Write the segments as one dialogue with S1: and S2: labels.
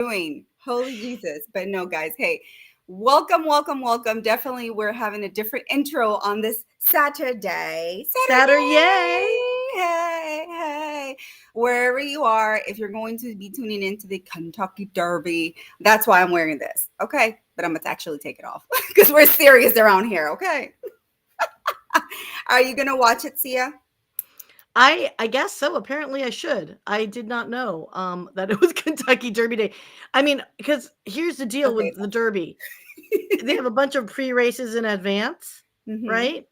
S1: doing? Holy Jesus. But no, guys, hey, welcome, welcome, welcome. Definitely, we're having a different intro on this Saturday.
S2: Saturday.
S1: Hey, hey. Wherever you are, if you're going to be tuning into the Kentucky Derby, that's why I'm wearing this. Okay. But I'm going to actually take it off because we're serious around here. Okay. Are you going to watch it, Sia?
S2: I guess so. Apparently I should. I did not know that it was Kentucky Derby Day. I mean, because here's the deal
S1: Okay.
S2: with the Derby. They have a bunch of pre-races in advance,
S1: Mm-hmm.
S2: right?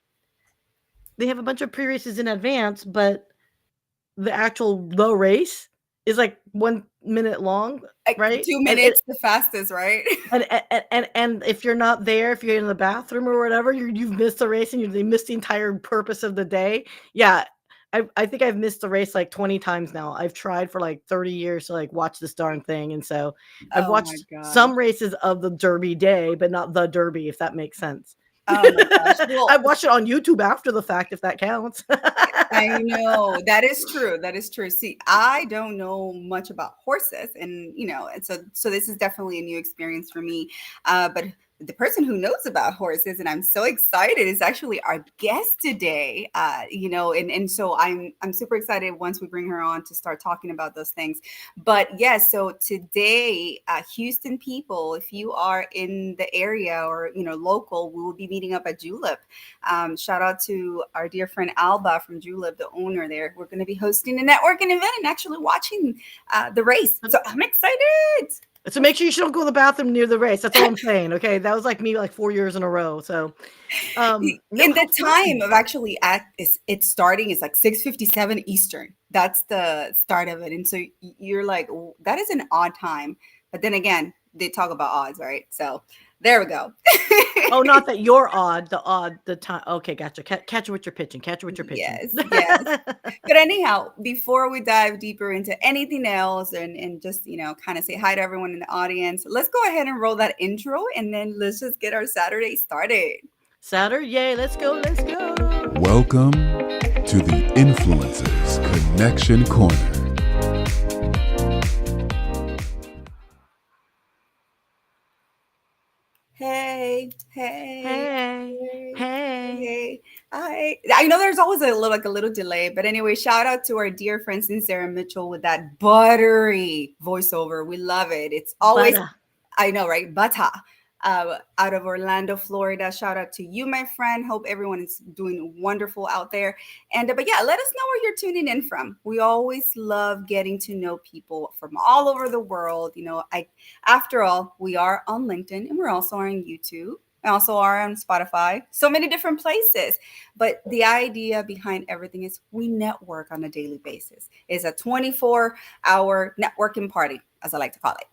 S2: They have a bunch of pre-races in advance, but the race is like 1 minute long,
S1: Like
S2: right?
S1: 2 minutes, the fastest, right?
S2: And if you're not there, if you're in the bathroom or whatever, you've missed the race and you missed the entire purpose of the day. Yeah, I think I've missed the race like 20 times now. I've tried for like 30 years to like watch this darn thing, and so I've
S1: Oh my
S2: watched
S1: gosh.
S2: some races of the Derby day, but not the Derby, if that makes sense.
S1: Oh my gosh. Well,
S2: I've watched it on YouTube after the fact, if that counts.
S1: I know that is true. That is true. See, I don't know much about horses, and and so this is definitely a new experience for me. But the person who knows about horses, and I'm so excited, is actually our guest today. And so I'm super excited once we bring her on to start talking about those things. But yes, so today, Houston people, if you are in the area or local, we will be meeting up at Julep. Shout out to our dear friend Alba from Julep, the owner there. We're going to be hosting a networking event and actually watching the race. So I'm excited.
S2: So make sure you don't go to the bathroom near the race. That's all I'm saying. Okay, that was like me like 4 years in a row. So, no,
S1: In
S2: how
S1: the time
S2: fun!
S1: of actually it's starting is like 6:57 Eastern. That's the start of it. And so you're like, that is an odd time. But then again, they talk about odds, right? So there we go.
S2: Oh, not that you're odd. The time. Okay, gotcha. Catch what you're pitching. Catch what you're pitching.
S1: Yes, yes. But anyhow, before we dive deeper into anything else and just, kind of say hi to everyone in the audience, let's go ahead and roll that intro and then let's just get our Saturday started.
S2: Saturday, let's go, let's go.
S3: Welcome to the Influencers Connection Corner.
S1: Hey,
S2: Hey, hey.
S1: hey. I know there's always a little delay, but anyway, shout out to our dear friend Sarah Mitchell with that buttery voiceover. We love it. It's always,
S2: Butter.
S1: I know, right? Butter. Out of Orlando, Florida. Shout out to you, my friend. Hope everyone is doing wonderful out there. And but yeah, let us know where you're tuning in from. We always love getting to know people from all over the world. After all, we are on LinkedIn and we're also on YouTube. We also are on Spotify, so many different places. But the idea behind everything is we network on a daily basis. It's a 24-hour networking party, as I like to call it.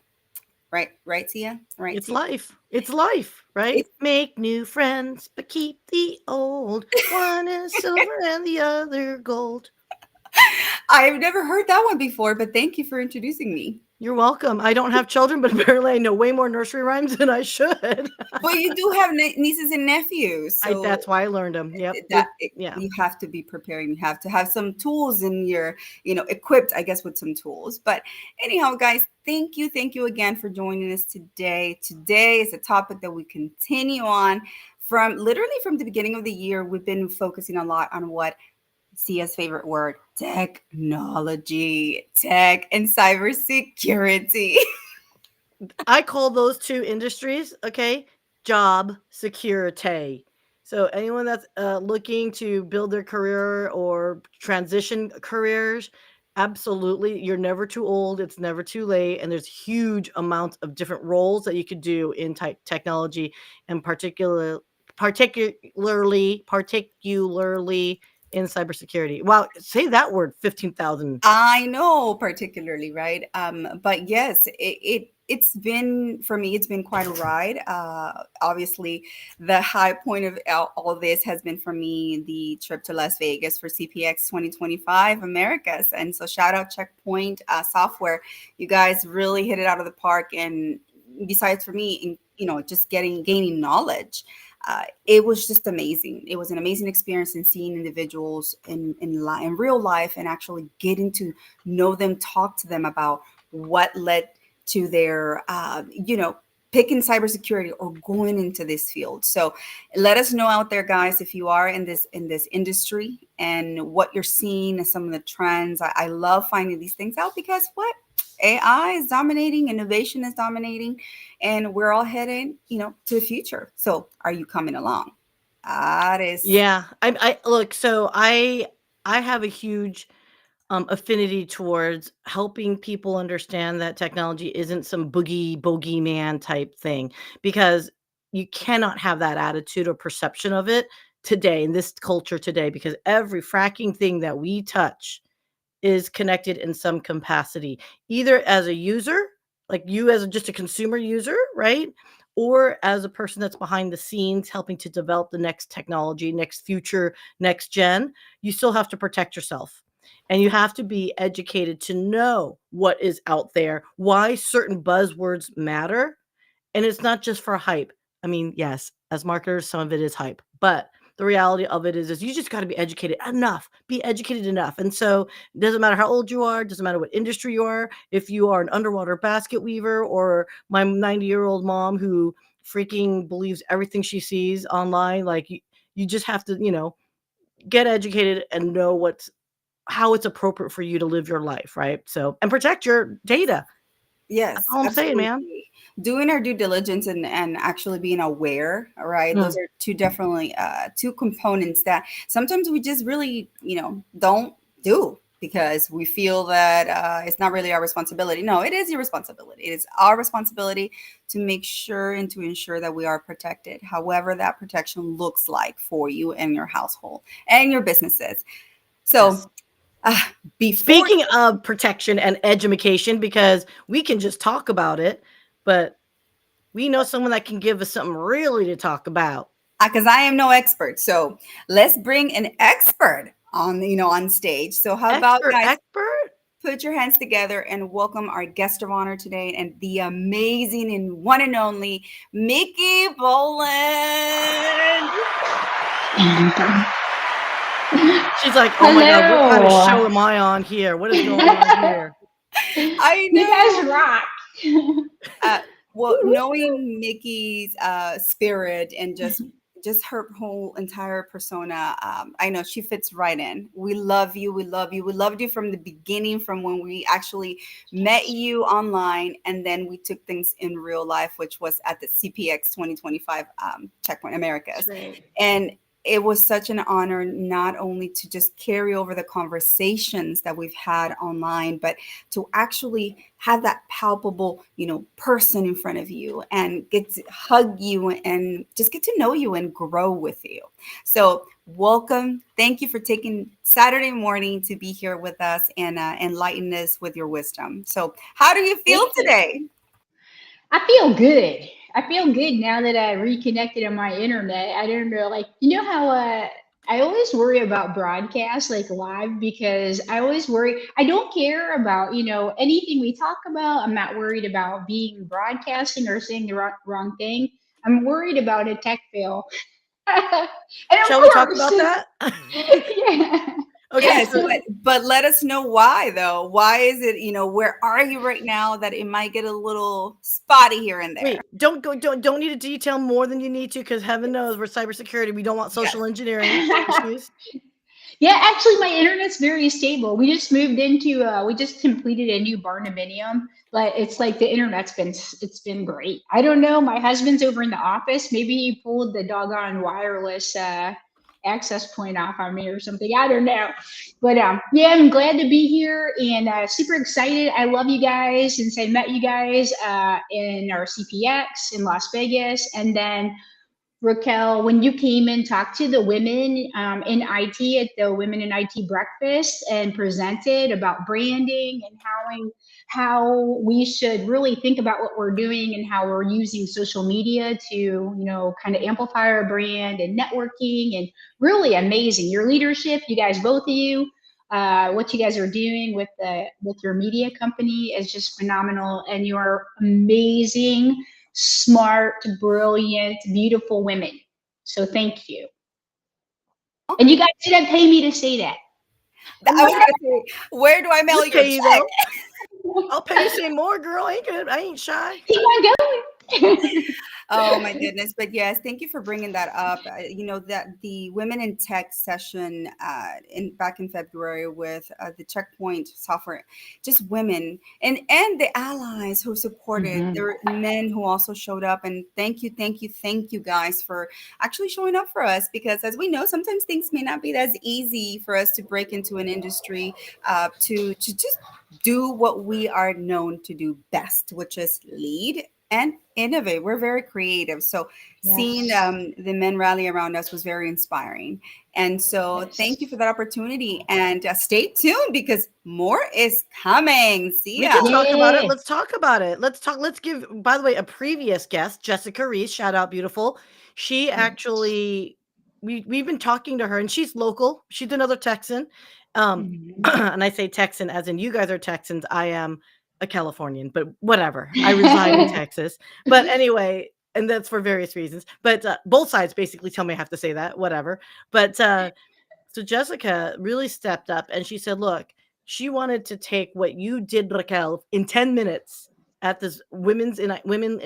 S1: Right, Tia? Right,
S2: It's
S1: Tia?
S2: life. It's life, right?
S1: It's
S2: Make new friends, but keep the old. One is silver and the other gold.
S1: I've never heard that one before, but thank you for introducing me.
S2: You're welcome. I don't have children, but apparently I know way more nursery rhymes than I should.
S1: But you do have nieces and nephews, so
S2: That's why I learned them. Yep. Yeah.
S1: you have to be preparing. You have to have some tools in your, equipped, I guess, with some tools. But anyhow, guys, thank you again for joining us today. Today is a topic that we continue on from the beginning of the year. We've been focusing a lot on what Sia's favorite word, technology, tech, and cybersecurity.
S2: I call those two industries, okay, job security. So anyone that's looking to build their career or transition careers, absolutely, you're never too old. It's never too late, and there's huge amounts of different roles that you could do in technology, and particularly in cybersecurity. Wow, say that word 15,000.
S1: I know, particularly, right? But yes, it's been for me. It's been quite a ride. Obviously, the high point of all this has been for me the trip to Las Vegas for CPX 2025 Americas, and so shout out Checkpoint Software. You guys really hit it out of the park, and besides for me, just gaining knowledge. It was just amazing. It was an amazing experience in seeing individuals in real life and actually getting to know them, talk to them about what led to their, picking cybersecurity or going into this field. So let us know out there, guys, if you are in this industry and what you're seeing and some of the trends. I love finding these things out because what? AI is dominating, innovation is dominating, and we're all heading, to the future. So are you coming along? That is.
S2: Yeah, I look. So I have a huge affinity towards helping people understand that technology isn't some bogeyman type thing, because you cannot have that attitude or perception of it today in this culture today, because every fracking thing that we touch is connected in some capacity, either as a user, like you as just a consumer user, right? Or as a person that's behind the scenes helping to develop the next technology, next future, next gen. You still have to protect yourself. And you have to be educated to know what is out there, why certain buzzwords matter. And it's not just for hype. I mean, yes, as marketers, some of it is hype, but the reality of it is you just got to be educated enough, be educated enough. And so it doesn't matter how old you are, doesn't matter what industry you are, if you are an underwater basket weaver or my 90-year-old mom who freaking believes everything she sees online, like you just have to, get educated and know how it's appropriate for you to live your life, right? So, and protect your data.
S1: Yes,
S2: That's all I'm saying, man.
S1: absolutely. Doing our due diligence and actually being aware, right? Those are two components that sometimes we just really, don't do because we feel that it's not really our responsibility. No, it is your responsibility. It is our responsibility to make sure and to ensure that we are protected, however that protection looks like for you and your household and your businesses. So.
S2: Yes.
S1: Before
S2: Speaking of protection and education, because we can just talk about it, but we know someone that can give us something really to talk about.
S1: Because I am no expert, so let's bring an expert on stage. So how about guys? Put your hands together and welcome our guest of honor today, and the amazing and one and only Micki Boland.
S2: She's like, oh my God, what kind of show am I on here? What is going on here?
S1: I know.
S4: You guys rock.
S1: Well, knowing Micki's spirit and just her whole entire persona, I know she fits right in. We love you. We love you. We loved you from the beginning, from when we actually met you online, and then we took things in real life, which was at the CPX 2025 Checkpoint Americas. And it was such an honor not only to just carry over the conversations that we've had online, but to actually have that palpable, person in front of you and get to hug you and just get to know you and grow with you. So welcome. Thank you for taking Saturday morning to be here with us and enlighten us with your wisdom. So how do you feel today?
S4: I feel good. I feel good now that I reconnected on my internet. I don't know, how I always worry about broadcast, like live, because I always worry. I don't care about, anything we talk about. I'm not worried about being broadcasting or saying the wrong thing. I'm worried about a tech fail.
S2: Shall we talk about that?
S4: Yeah.
S1: Okay, yes, but let us know why, though. Why is it, where are you right now that it might get a little spotty here and there?
S2: Wait, don't need to detail more than you need to, because heaven knows we're cybersecurity. We don't want social engineering issues.
S4: Yeah, actually, my internet's very stable. We just moved into, we just completed a new barndominium, but it's like the internet's been great. I don't know. My husband's over in the office. Maybe he pulled the doggone wireless access point off on me or something. I don't know. But yeah, I'm glad to be here and super excited. I love you guys since I met you guys in our CPX in Las Vegas. And then Raquel, when you came and talked to the women in IT at the Women in IT breakfast and presented about branding and how we should really think about what we're doing and how we're using social media to, kind of amplify our brand and networking, and really amazing. Your leadership, you guys, both of you, what you guys are doing with your media company is just phenomenal, and you're amazing, smart, brilliant, beautiful women. So thank you. And you guys didn't pay me to say that.
S1: I was going to say, where do I mail your check?
S2: I'll pay you say more, girl. I ain't shy.
S4: Keep on going.
S1: Oh my goodness. But yes, thank you for bringing that up. That the Women in Tech session back in February with the Checkpoint software, just women and the allies who supported. There were men who also showed up, and thank you guys for actually showing up for us, because as we know, sometimes things may not be as easy for us to break into an industry to just do what we are known to do best, which is lead and innovate. We're very creative. So seeing
S4: Yes.
S1: the men rally around us was very inspiring. And so thank you for that opportunity. And stay tuned because more is coming. See
S2: We
S1: ya.
S2: can talk about it.
S4: Yeah.
S2: Let's talk about it. Let's give, by the way, a previous guest, Jessica Reese, shout out, beautiful. She actually, we've been talking to her, and she's local. She's another Texan.
S4: Mhm.
S2: And I say Texan as in you guys are Texans. I am a Californian, but whatever. I reside in Texas. But anyway, and that's for various reasons. But both sides basically tell me I have to say that, whatever. But so Jessica really stepped up and she said, look, she wanted to take what you did, Raquel, in 10 minutes at this women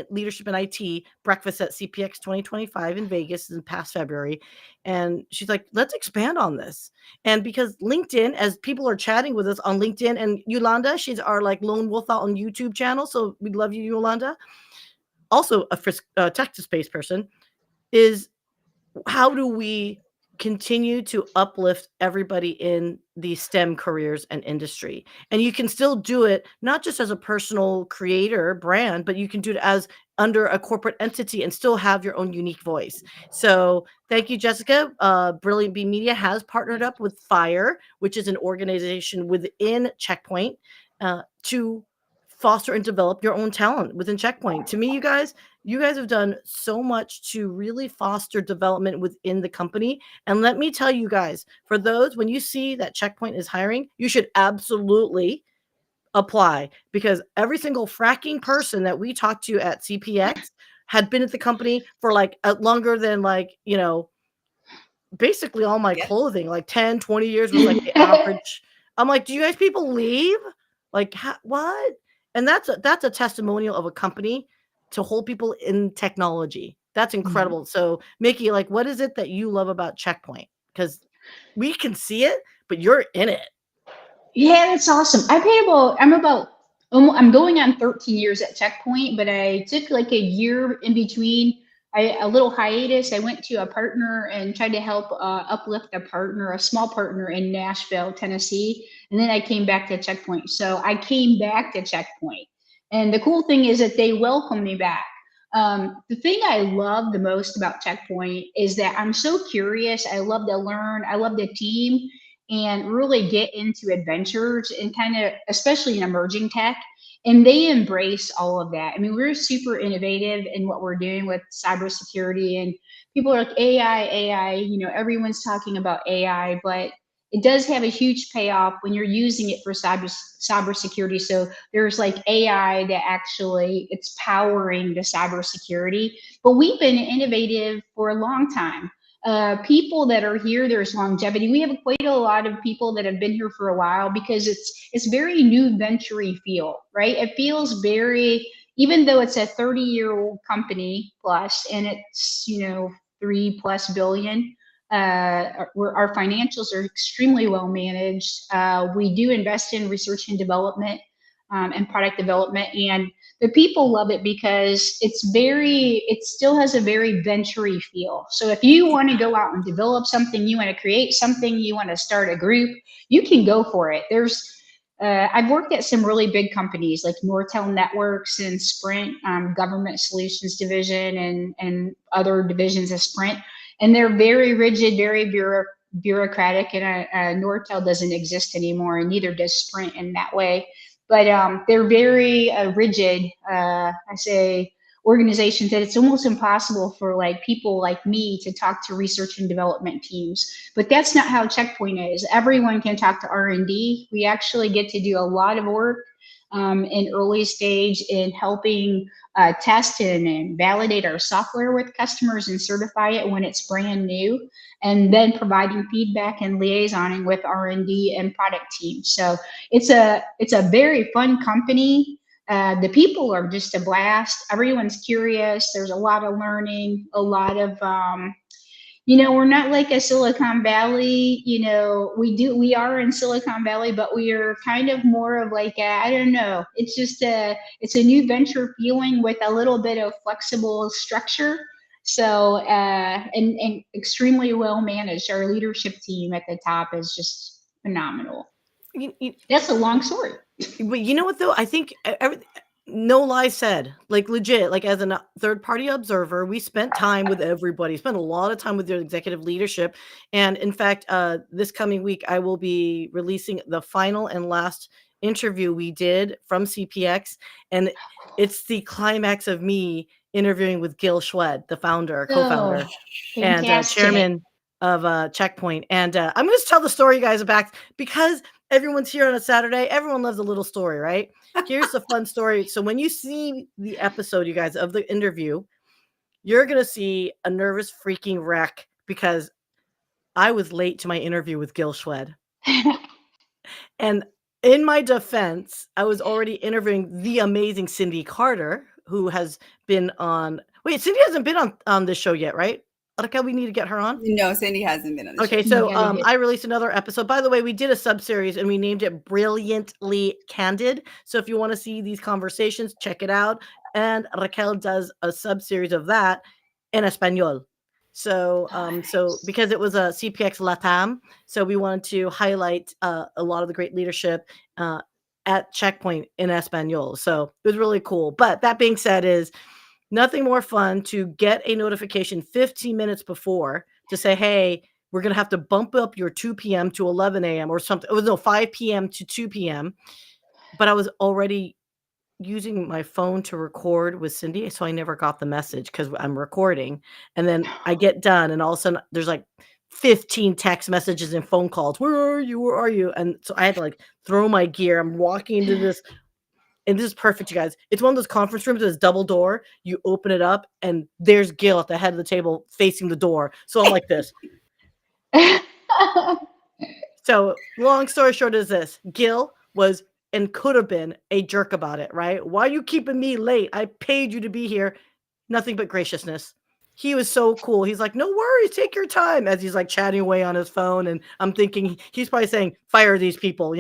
S2: leadership in IT breakfast at CPX 2025 in Vegas in past February. And she's like, let's expand on this. And because LinkedIn, as people are chatting with us on LinkedIn, and Yolanda, she's our like lone wolf out on YouTube channel. So we love you, Yolanda. Also a Texas-based person, is how do we continue to uplift everybody in the STEM careers and industry? And you can still do it not just as a personal creator brand, but you can do it as under a corporate entity and still have your own unique voice. So thank you, Jessica. Brilliant Bee Media has partnered up with FIRE, which is an organization within Checkpoint, to foster and develop your own talent within Checkpoint. To me, you guys have done so much to really foster development within the company. And let me tell you guys, for those, when you see that Checkpoint is hiring, you should absolutely apply, because every single fracking person that we talked to at CPX had been at the company for like longer than basically all my
S1: Yeah.
S2: clothing, like 10, 20 years was like the average. I'm like, do you guys people leave? Like, what? And that's a testimonial of a company to hold people in technology. That's incredible. So, Micki, like, what is it that you love about Checkpoint? Because we can see it, but you're in it.
S4: Yeah, that's awesome. I'm going on 13 years at Checkpoint, but I took like a year in between. A little hiatus. I went to a partner and tried to help uplift a small partner in Nashville, Tennessee, and then I came back to Checkpoint. So I came back to Checkpoint, and the cool thing is that they welcome me back. The thing I love the most about Checkpoint is that I'm so curious. I love to learn. I love the team and really get into adventures and kind of, especially in emerging tech. And they embrace all of that. I mean, we're super innovative in what we're doing with cybersecurity, and people are like AI. Everyone's talking about AI, but it does have a huge payoff when you're using it for cybersecurity. So there's like AI that actually it's powering the cybersecurity. But we've been innovative for a long time. People that are here, there's longevity. We have quite a lot of people that have been here for a while because it's very new venture-y feel, right? It feels very, even though it's a 30-year-old company plus, and it's 3+ billion. Our financials are extremely well managed. We do invest in research and development and product development, and the people love it because it still has a very venture-y feel. So if you want to go out and develop something, you want to create something, you want to start a group, you can go for it. I've worked at some really big companies like Nortel Networks and Sprint, Government Solutions Division, and other divisions of Sprint, and they're very rigid, very bureaucratic. And Nortel doesn't exist anymore, and neither does Sprint in that way. But they're very rigid. I say organizations that it's almost impossible for like people like me to talk to research and development teams. But that's not how Checkpoint is. Everyone can talk to R&D. We actually get to do a lot of work in early stage in helping test and validate our software with customers and certify it when it's brand new, and then providing feedback and liaisoning with R&D and product teams. So it's a very fun company. The people are just a blast. Everyone's curious. There's a lot of learning, a lot of we're not like a Silicon Valley, we are in Silicon Valley, but we are kind of more of like I don't know. It's a new venture feeling with a little bit of flexible structure. So and extremely well managed. Our leadership team at the top is just phenomenal. That's a long story.
S2: But you know what though? I think no lie said, like legit, like as a third party observer, we spent time with everybody, spent a lot of time with their executive leadership. And in fact, this coming week, I will be releasing the final and last interview we did from CPX. And it's the climax of me interviewing with Gil Schwed, the founder, co-founder, and chairman of Checkpoint. And I'm going to tell the story, you guys, back because everyone's here on a Saturday. Everyone loves a little story, right? Here's the fun story. So when you see the episode, you guys, of the interview, you're going to see a nervous freaking wreck because I was late to my interview with Gil Schwed. And in my defense, I was already interviewing the amazing Cindy Carter, who has been on... Wait, Cindy hasn't been on this show yet, right? Raquel, we need to get her on?
S1: No, Cindy hasn't been on the show.
S2: Okay, so I released another episode. By the way, we did a sub-series and we named it Brilliantly Candid. So if you want to see these conversations, check it out. And Raquel does a sub-series of that in Espanol. So so because it was a CPX Latam, so we wanted to highlight a lot of the great leadership at Checkpoint in Espanol. So it was really cool. But that being said, is nothing more fun to get a notification 15 minutes before to say, hey, we're going to have to bump up your 2 p.m. to 11 a.m. or something. It was 5 p.m. to 2 p.m. But I was already using my phone to record with Cindy. So I never got the message because I'm recording. And then I get done and all of a sudden there's like 15 text messages and phone calls. Where are you? Where are you? And so I had to like throw my gear. I'm walking into this. And this is perfect, you guys. It's one of those conference rooms that's double door. You open it up, and there's Gil at the head of the table facing the door. So I'm like this. So long story short is this. Gil was and could have been a jerk about it, right? Why are you keeping me late? I paid you to be here. Nothing but graciousness. He was so cool. He's like, no worries, take your time. As he's like chatting away on his phone. And I'm thinking he's probably saying, fire these people,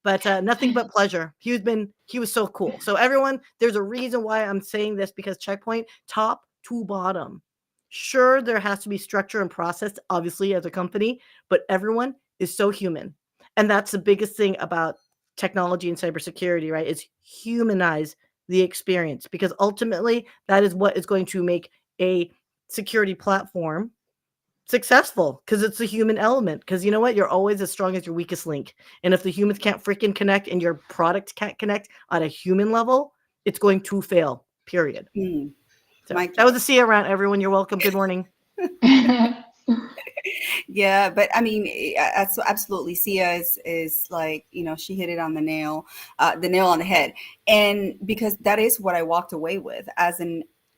S2: But nothing but pleasure. He was so cool. So everyone, there's a reason why I'm saying this, because Checkpoint, top to bottom. Sure, there has to be structure and process, obviously, as a company, but everyone is so human. And that's the biggest thing about technology and cybersecurity, right? Is humanize the experience, because ultimately that is what is going to make a security platform successful, because it's the human element. Because you know what? You're always as strong as your weakest link. And if the humans can't freaking connect and your product can't connect on a human level, it's going to fail, period. So that was a see around, everyone. You're welcome. Good morning.
S1: Yeah, but I mean, absolutely. Sia is like, she hit it on the nail on the head. And because that is what I walked away with as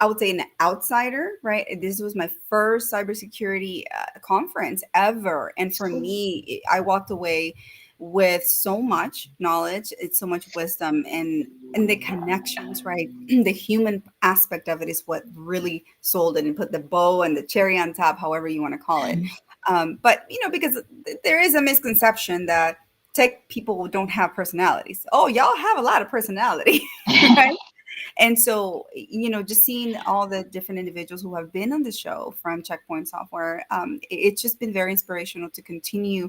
S1: I would say an outsider, right? This was my first cybersecurity conference ever. And for me, I walked away with so much knowledge, it's so much wisdom, and the connections, right? The human aspect of it is what really sold it and put the bow and the cherry on top, however you want to call it. But, because there is a misconception that tech people don't have personalities. Oh, y'all have a lot of personality, right? And so, just seeing all the different individuals who have been on the show from Checkpoint Software, it's just been very inspirational to continue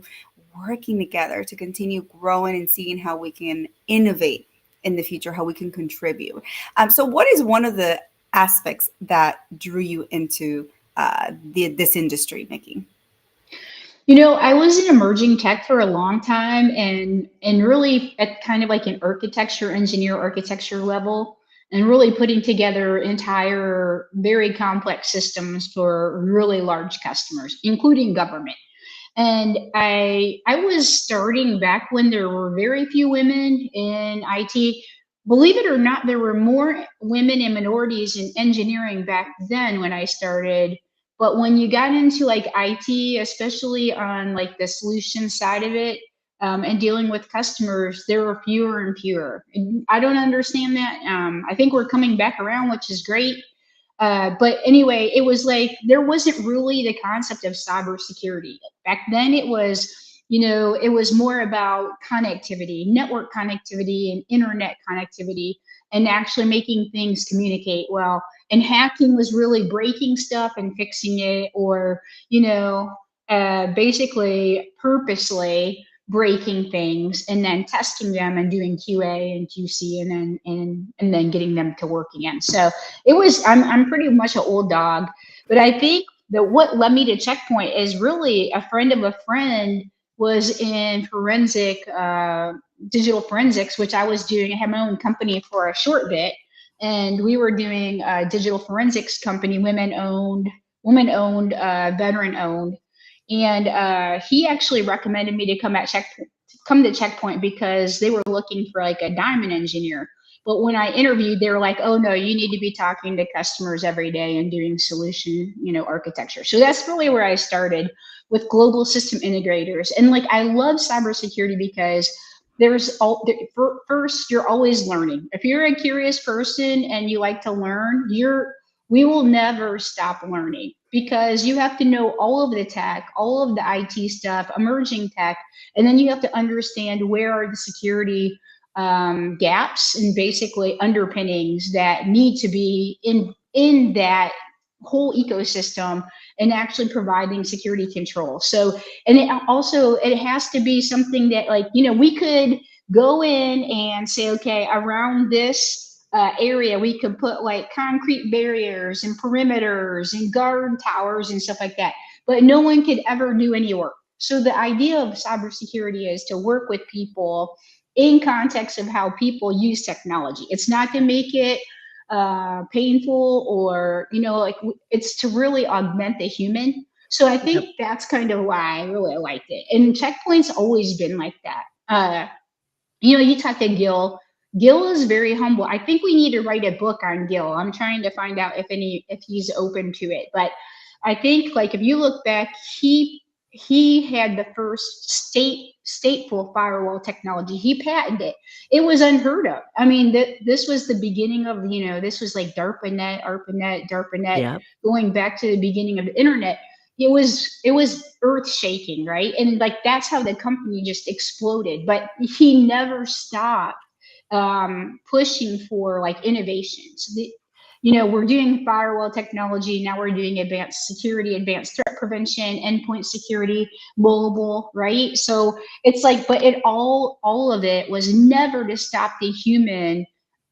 S1: working together, to continue growing and seeing how we can innovate in the future, how we can contribute. So what is one of the aspects that drew you into this industry, Micki?
S4: I was in emerging tech for a long time, and really at kind of like an engineer architecture level, and really putting together entire very complex systems for really large customers, including government. And I was starting back when there were very few women in IT. Believe it or not, there were more women and minorities in engineering back then when I started. But when you got into like IT, especially on like the solution side of it, and dealing with customers, there were fewer and fewer. And I don't understand that. I think we're coming back around, which is great. But anyway, it was like there wasn't really the concept of cybersecurity. Back then, it was, it was more about connectivity, network connectivity, and internet connectivity, and actually making things communicate well. And hacking was really breaking stuff and fixing it, or, basically purposely breaking things and then testing them and doing QA and QC and then getting them to work again. So it was, I'm pretty much an old dog, but I think that what led me to Checkpoint is really a friend of a friend was in digital forensics, which I was doing. I had my own company for a short bit, and we were doing a digital forensics company, women owned, veteran owned. And he actually recommended me to come to Checkpoint because they were looking for like a diamond engineer. But when I interviewed, they were like, "Oh no, you need to be talking to customers every day and doing solution, architecture." So that's really where I started with global system integrators. And like, I love cybersecurity because first, you're always learning. If you're a curious person and you like to learn, we will never stop learning because you have to know all of the tech, all of the IT stuff, emerging tech, and then you have to understand where are the security gaps and basically underpinnings that need to be in that whole ecosystem and actually providing security control. So, and it has to be something that, like, we could go in and say, okay, around this area, we could put like concrete barriers and perimeters and guard towers and stuff like that. But no one could ever do any work. So the idea of cybersecurity is to work with people in context of how people use technology. It's not to make it painful or, like, it's to really augment the human. So I think that's kind of why I really liked it. And Checkpoint's always been like that. You talk to Gil. Gil is very humble. I think we need to write a book on Gil. I'm trying to find out if he's open to it. But I think, like, if you look back, he had the first stateful firewall technology. He patented it. It was unheard of. I mean, this was the beginning of, this was like DARPANET, going back to the beginning of the internet. It was earth shaking, right? And like, that's how the company just exploded. But he never stopped pushing for like innovations. We're doing firewall technology now. We're doing advanced security, advanced threat prevention, endpoint security, mobile, right? So it's like, but all of it was never to stop the human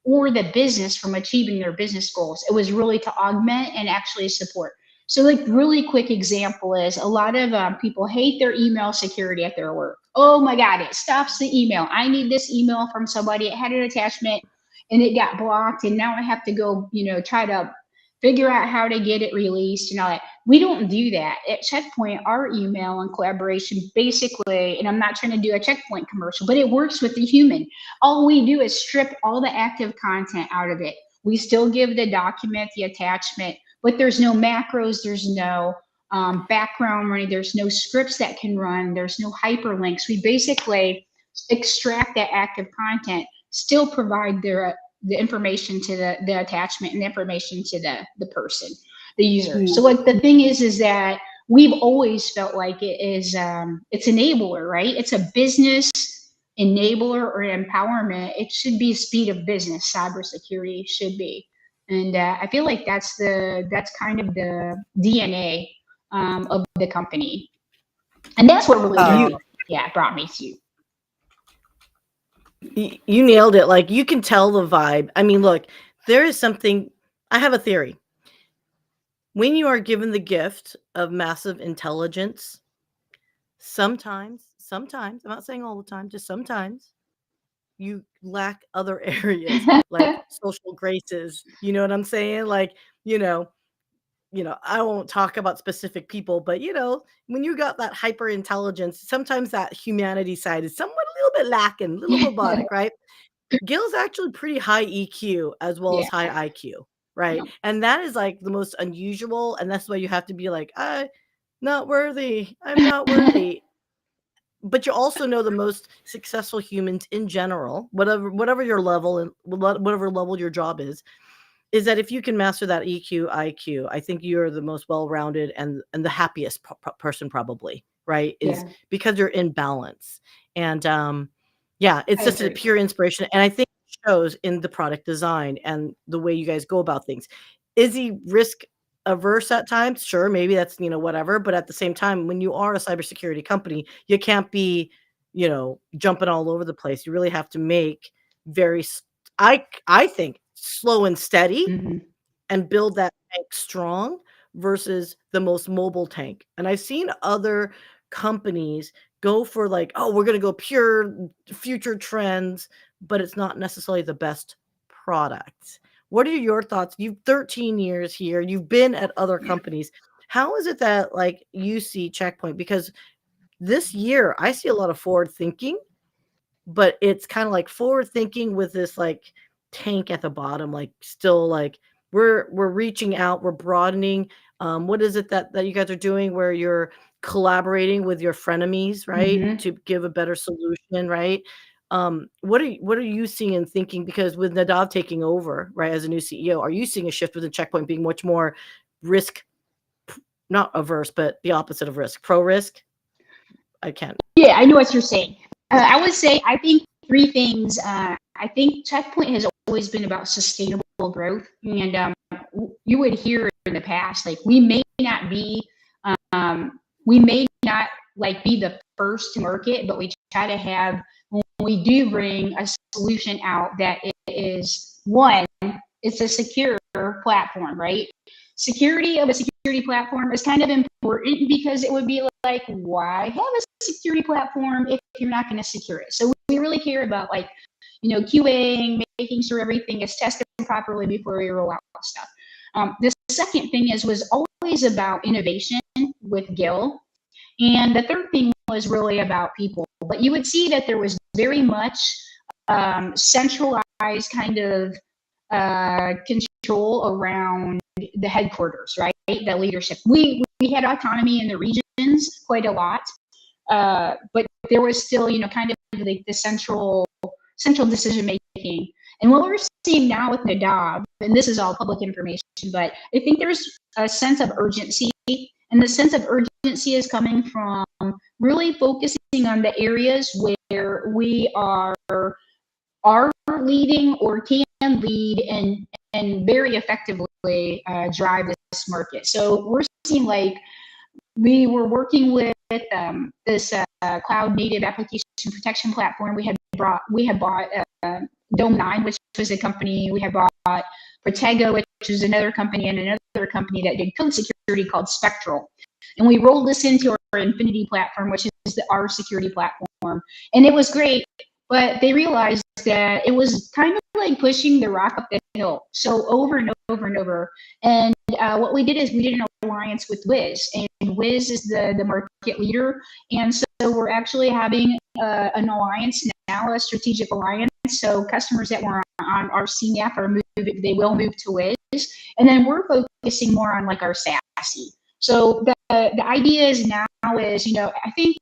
S4: or the business from achieving their business goals. It was really to augment and actually support. So, like, really quick example is a lot of people hate their email security at their work. Oh my God, it stops the email. I need this email from somebody. It had an attachment and it got blocked. And now I have to go, try to figure out how to get it released and all that. We don't do that. At Checkpoint, our email and collaboration basically, and I'm not trying to do a Checkpoint commercial, but it works with the human. All we do is strip all the active content out of it. We still give the document, the attachment, but there's no macros, there's no background running, there's no scripts that can run, there's no hyperlinks. We basically extract that active content, still provide the information to the attachment and the information to the person, the user. So like, the thing is that we've always felt like it is it's enabler, right? It's a business enabler or empowerment. It should be speed of business. Cybersecurity should be. And I feel like that's kind of the DNA of the company, and that's what really brought me to.
S2: You nailed it. Like, you can tell the vibe. I mean, look, there is something. I have a theory. When you are given the gift of massive intelligence, sometimes, I'm not saying all the time, just sometimes, you lack other areas like social graces. You know what I'm saying? Like, I won't talk about specific people, but when you got that hyper intelligence, sometimes that humanity side is somewhat a little bit lacking, a little robotic, right? Gil's actually pretty high EQ as well as
S4: Yeah.
S2: high IQ, right?
S4: Yeah.
S2: And that is like the most unusual, and that's why you have to be like, I'm not worthy. I'm not worthy. But you also know the most successful humans in general, whatever your level and whatever level your job is that if you can master that EQ, IQ, I think you're the most well-rounded and the happiest person probably, right? Is
S4: Yeah.
S2: because you're in balance. And yeah, it's
S4: I
S2: just a
S4: agree.
S2: pure inspiration. And I think it shows in the product design and the way you guys go about things. Is he risk averse at times? Sure, maybe that's, whatever. But at the same time, when you are a cybersecurity company, you can't be, jumping all over the place. You really have to make very, I think, slow and steady
S4: Hmm.
S2: and build that tank strong versus the most mobile tank. And I've seen other companies go for like, oh, we're going to go pure future trends, but it's not necessarily the best product. What are your thoughts? You've 13 years here, you've been at other
S1: Yeah.
S2: companies. How is it that like you see Checkpoint? Because this year I see a lot of forward thinking, but it's kind of like forward thinking with this like tank at the bottom, like still like we're reaching out, we're broadening. What is it that you guys are doing where you're collaborating with your frenemies, right,
S4: Hmm.
S2: to give a better solution, right? What are you seeing and thinking? Because with Nadav taking over, right, as a new CEO, are you seeing a shift within Checkpoint being much more risk, not averse, but the opposite of risk, pro risk? I can't.
S4: Yeah, I know what you're saying. I would say I think three things. I think Checkpoint has always been about sustainable growth, and you would hear in the past like we may not like be the first to market, but we try to have when we do bring a solution out that is one, it's a secure platform, right? Security of a security platform is kind of important because it would be like, why have a security platform if you're not going to secure it? So we really care about like, QAing, making sure everything is tested properly before we roll out stuff. The second thing was always about innovation with Gil. And the third thing was really about people. But you would see that there was very much centralized kind of control around the headquarters, right? The leadership. We had autonomy in the regions quite a lot, but there was still, kind of like the central decision making. And what we're seeing now with Nadav, and this is all public information, but I think there's a sense of urgency, and the sense of urgency is coming from really focusing on the areas where we are leading or can lead and very effectively drive this market. So we're seeing like we were working with this cloud native application protection platform. We had bought Dome9, which was a company. We had bought Protego, which was another company, and another company that did code security called Spectral. And we rolled this into our Infinity platform, which is our security platform. And it was great, but they realized that it was kind of like pushing the rock up the hill. So over and over and over. And what we did is we did an alliance with Wiz, and Wiz is the market leader. And so we're actually having an alliance now, a strategic alliance. So customers that were on our CNAP they will move to Wiz. And then we're focusing more on like our SASE. So the idea is now is, I think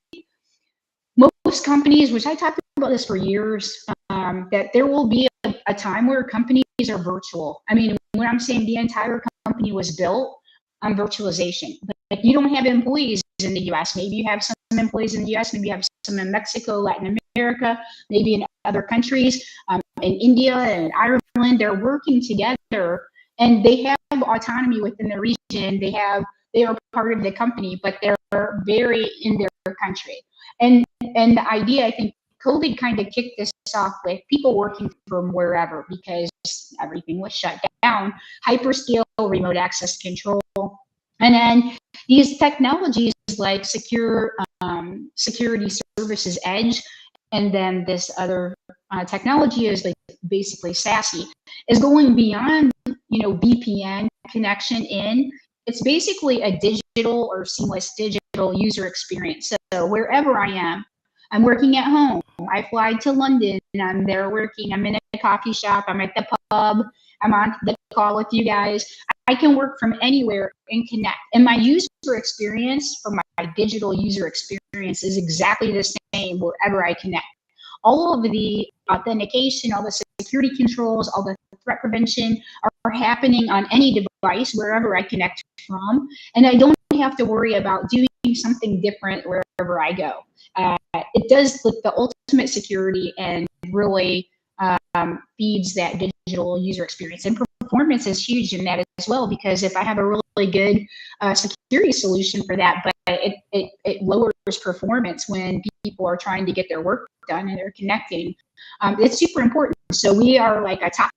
S4: most companies, which I talked about this for years, that there will be a time where companies are virtual. I mean, when I'm saying the entire company was built on virtualization, like you don't have employees in the US. Maybe you have some employees in the US, maybe you have some in Mexico, Latin America, maybe in other countries, in India and Ireland. They're working together and they have autonomy within the region. They are part of the company, but they're very in their country. And the idea, I think, COVID kind of kicked this off with people working from wherever because everything was shut down. Hyperscale, remote access control, and then these technologies like security services edge, and then this other technology is like basically SASE is going beyond VPN connection in. it's basically a digital or seamless digital user experience. So wherever I am, I'm working at home. I fly to London and I'm there working. I'm in a coffee shop. I'm at the pub. I'm on the call with you guys. I can work from anywhere and connect. And my user experience for my digital user experience is exactly the same wherever I connect. All of the authentication, all the security controls, all the threat prevention are happening on any device wherever I connect from. And I don't have to worry about doing something different wherever I go. It does look the ultimate security and really feeds that digital user experience. And performance is huge in that as well, because if I have a really good security solution for that, but it lowers performance when people are trying to get their work done and they're connecting, it's super important. So we are like a top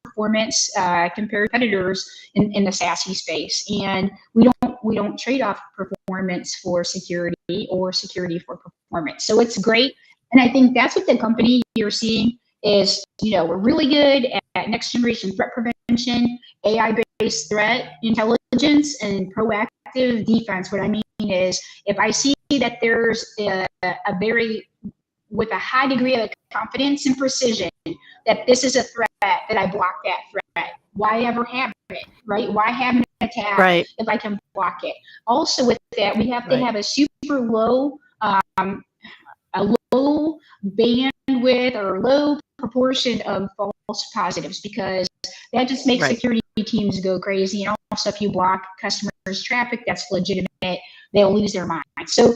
S4: performance compared to competitors in the SASE space, and we don't trade off performance for security or security for performance. So it's great, and I think that's what the company you're seeing is. We're really good at next generation threat prevention, AI-based threat intelligence, and proactive defense. What I mean is, if I see that there's a very with a high degree of confidence and precision that this is a threat, that I block that threat. Why ever have it, right? Why have an attack if I can block it? Also with that, we have to have a super low, a low bandwidth or low proportion of false positives, because that just makes security teams go crazy. And also if you block customers' traffic, that's legitimate. They'll lose their mind. So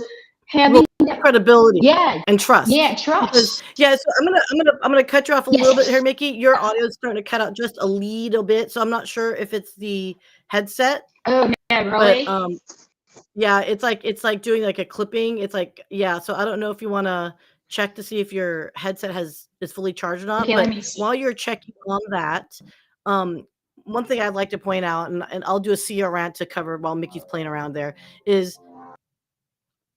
S4: having
S2: credibility and trust.
S4: Trust.
S2: So I'm gonna cut you off a little bit here, Micki. Your audio is starting to cut out just a little bit, so I'm not sure if it's the headset.
S4: Oh yeah, really?
S2: But it's like doing like a clipping. It's like so I don't know if you want to check to see if your headset is fully charged or not.
S4: Okay,
S2: but
S4: let me see.
S2: While you're checking on that, one thing I'd like to point out, and I'll do a CEO rant to cover while Micki's playing around there, is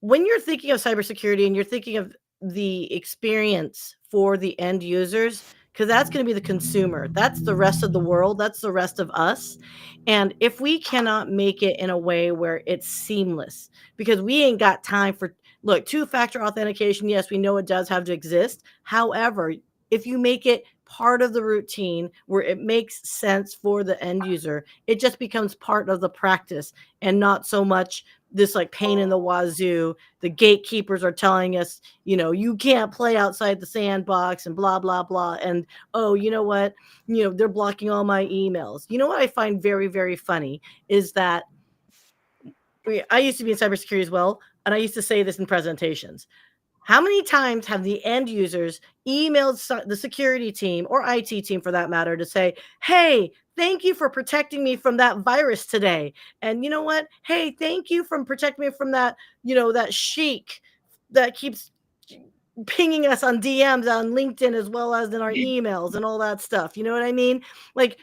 S2: when you're thinking of cybersecurity and you're thinking of the experience for the end users, because that's going to be the consumer, that's the rest of the world, that's the rest of us. And if we cannot make it in a way where it's seamless, because we ain't got time for, look, two-factor authentication, yes, we know it does have to exist. However, if you make it part of the routine where it makes sense for the end user, it just becomes part of the practice and not so much this like pain in the wazoo. The gatekeepers are telling us, you can't play outside the sandbox and blah, blah, blah. And, oh, you know what? They're blocking all my emails. You know what I find very, very funny is that I used to be in cybersecurity as well. And I used to say this in presentations. How many times have the end users emailed the security team or IT team for that matter to say, hey, thank you for protecting me from that virus today. And you know what? Hey, thank you for protecting me from that, that sheik that keeps pinging us on DMs on LinkedIn as well as in our emails and all that stuff. You know what I mean? Like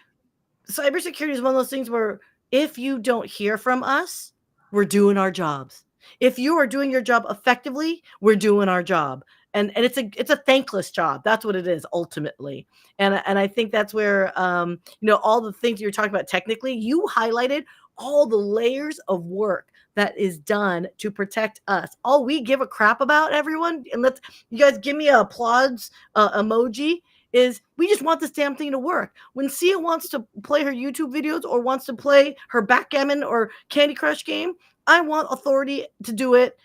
S2: cybersecurity is one of those things where if you don't hear from us, we're doing our jobs. If you are doing your job effectively, we're doing our job. And it's a thankless job. That's what it is ultimately. And I think that's where, all the things you're talking about technically, you highlighted all the layers of work that is done to protect us. All we give a crap about, everyone, and you guys give me a applause emoji, is we just want this damn thing to work. When Sia wants to play her YouTube videos or wants to play her backgammon or Candy Crush game, I want authority to do it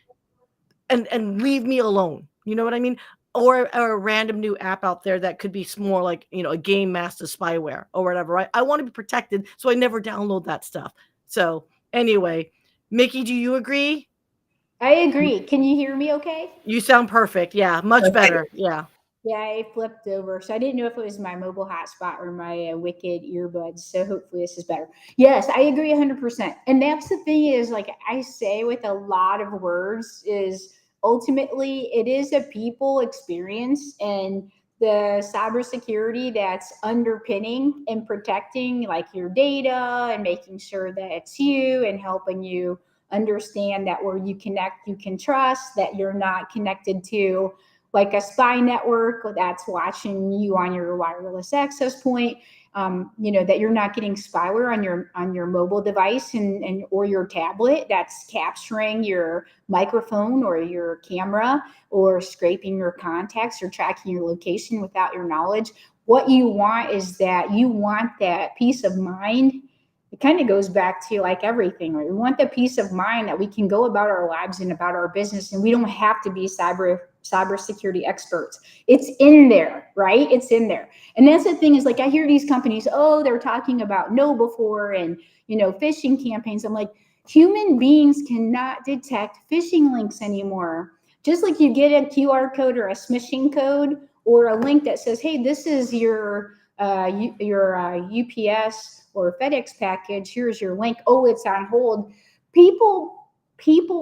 S2: and leave me alone. You know what I mean? Or a random new app out there that could be more like, a game master spyware or whatever, right? I want to be protected, so I never download that stuff. So anyway, Micki, do you agree?
S5: I agree. Can you hear me okay?
S2: You sound perfect. Yeah, much better. Yeah.
S5: Yeah, I flipped over. So I didn't know if it was my mobile hotspot or my Wicked earbuds. So hopefully this is better. Yes, I agree 100%. And that's the thing is, like I say with a lot of words, is ultimately it is a people experience, and the cybersecurity that's underpinning and protecting like your data and making sure that it's you and helping you understand that where you connect, you can trust, that you're not connected to like a spy network that's watching you on your wireless access point. that you're not getting spyware on your mobile device and or your tablet that's capturing your microphone or your camera or scraping your contacts or tracking your location without your knowledge. What you want is that you want that peace of mind. It kind of goes back to like everything, right? We want the peace of mind that we can go about our lives and about our business, and we don't have to be cybersecurity experts. It's in there, right? It's in there. And that's the thing is like, I hear these companies, oh, they're talking about KnowBe4 and, phishing campaigns. I'm like, human beings cannot detect phishing links anymore. Just like you get a QR code or a smishing code or a link that says, hey, this is your UPS or FedEx package, here's your link. Oh, it's on hold. People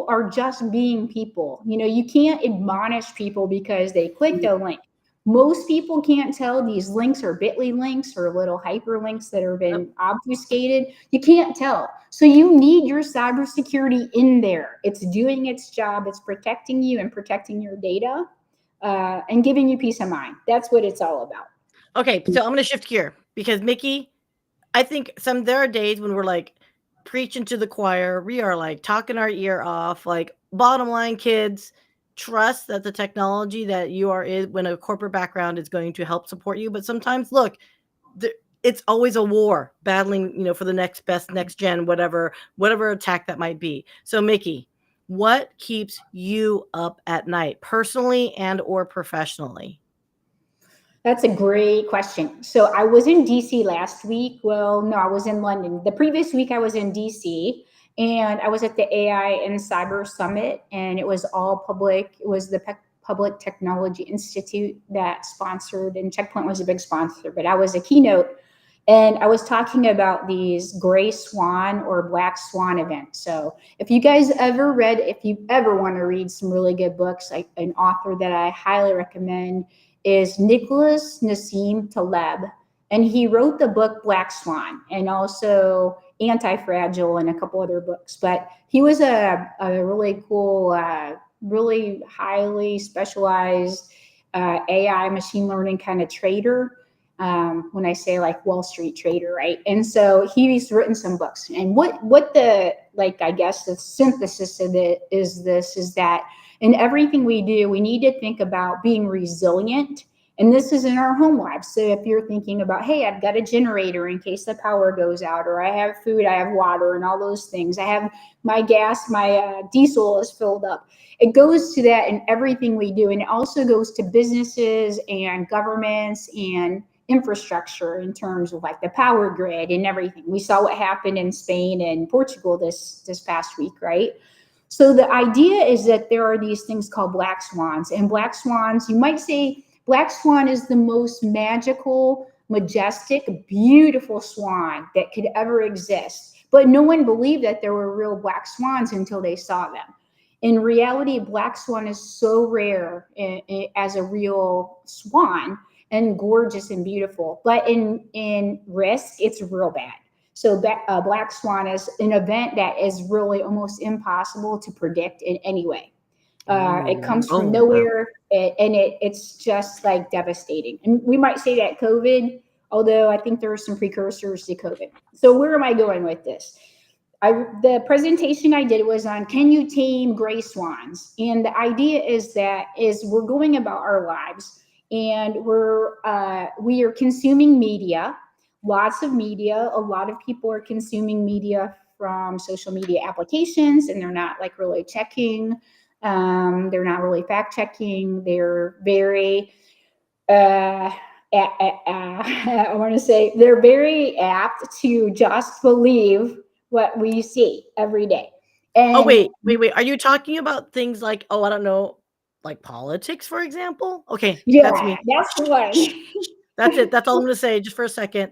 S5: are just being people. You can't admonish people because they clicked a link. Most people can't tell these links are bit.ly links or little hyperlinks that have been obfuscated. You can't tell. So you need your cybersecurity in there. It's doing its job. It's protecting you and protecting your data and giving you peace of mind. That's what it's all about.
S2: Okay, so I'm going to shift gear because Micki, I think there are days when we're like preaching to the choir. We are like talking our ear off. Like, bottom line, kids, trust that the technology that you are in when a corporate background is going to help support you. But sometimes, look, it's always a war battling, for the next gen, whatever attack that might be. So, Micki, what keeps you up at night, personally and or professionally?
S5: That's a great question. So I was in DC last week. Well, no, I was in London. The previous week I was in DC and I was at the AI and Cyber Summit, and it was all public. It was the Public Technology Institute that sponsored, and Checkpoint was a big sponsor, but I was a keynote. And I was talking about these gray swan or black swan events. So if you ever want to read some really good books, like an author that I highly recommend is Nicholas Nassim Taleb. And he wrote the book Black Swan and also Anti-Fragile and a couple other books. But he was a really cool, really highly specialized AI machine learning kind of trader. When I say like Wall Street trader, right? And so he's written some books. And what the, like, I guess the synthesis of it is that in everything we do, we need to think about being resilient. And this is in our home lives. So if you're thinking about, hey, I've got a generator in case the power goes out, or I have food, I have water, and all those things. I have my gas, my diesel is filled up. It goes to that in everything we do. And it also goes to businesses and governments and infrastructure in terms of like the power grid and everything. We saw what happened in Spain and Portugal this past week, right? So the idea is that there are these things called black swans, and black swans, you might say black swan is the most magical, majestic, beautiful swan that could ever exist. But no one believed that there were real black swans until they saw them. In reality, black swan is so rare as a real swan and gorgeous and beautiful. But in risk, it's real bad. So black swan is an event that is really almost impossible to predict in any way. It comes from nowhere, it's just like devastating. And we might say that COVID, although I think there are some precursors to COVID. So where am I going with this? The presentation I did was on, can you tame gray swans? And the idea is we're going about our lives, and we are consuming media, lots of media. A lot of people are consuming media from social media applications, and they're not like really checking. They're not really fact checking. They're very, I want to say they're very apt to just believe what we see every day. And
S2: wait. Are you talking about things like, I don't know, like politics, for example? Okay,
S5: yeah,
S2: that's me.
S5: that's the one.
S2: That's it. That's all I'm going to say just for a second.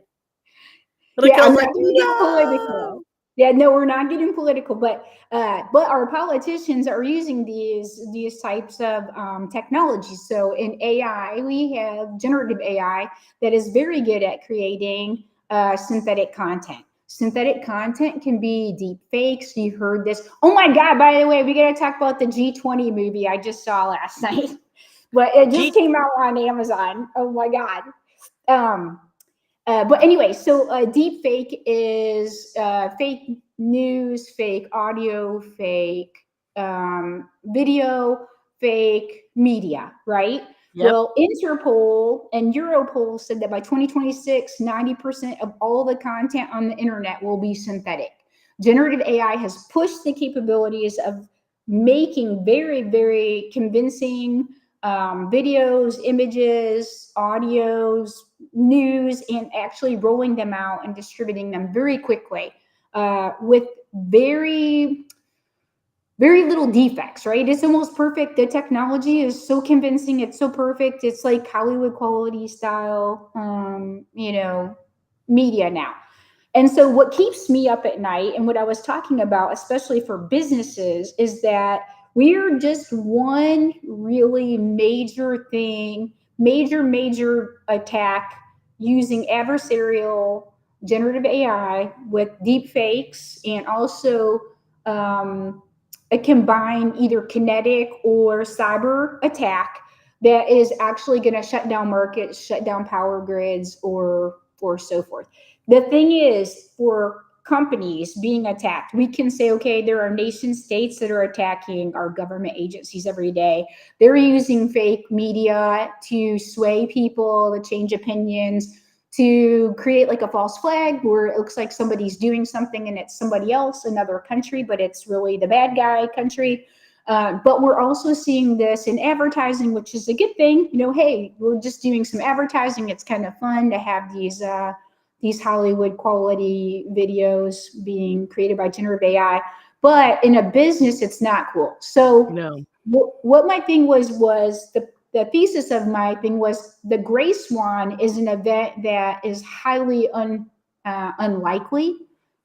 S5: Yeah, I'm not going to get political. Yeah, no, we're not getting political, but our politicians are using these types of technologies. So in AI, we have generative AI that is very good at creating synthetic content. Synthetic content can be deep fakes. You heard this. Oh my God, by the way, we got to talk about the G20 movie I just saw last night. But it just came out on Amazon. Oh my God. But anyway, so deep fake is fake news, fake audio, fake video, fake media, right?
S2: Yep.
S5: Well, Interpol and Europol said that by 2026, 90% of all the content on the internet will be synthetic. Generative AI has pushed the capabilities of making very, very convincing videos, images, audios, news, and actually rolling them out and distributing them very quickly with very little defects, right? It's almost perfect. The technology is so convincing. It's so perfect. It's like Hollywood quality style, media now. And so what keeps me up at night and what I was talking about, especially for businesses, is that we're just one really major thing, major attack using adversarial generative AI with deep fakes and also a combined either kinetic or cyber attack that is actually going to shut down markets, shut down power grids, or so forth. The thing is, for companies being attacked, we can say, okay, there are nation states that are attacking our government agencies every day. They're using fake media to sway people, to change opinions, to create like a false flag where it looks like somebody's doing something and it's somebody else, another country, but it's really the bad guy country. But we're also seeing this in advertising, which is a good thing. Hey, we're just doing some advertising. It's kind of fun to have these Hollywood quality videos being created by generative AI. But in a business, it's not cool. So
S2: No.
S5: what my thing was the thesis of my thing was the Gray Swan is an event that is highly unlikely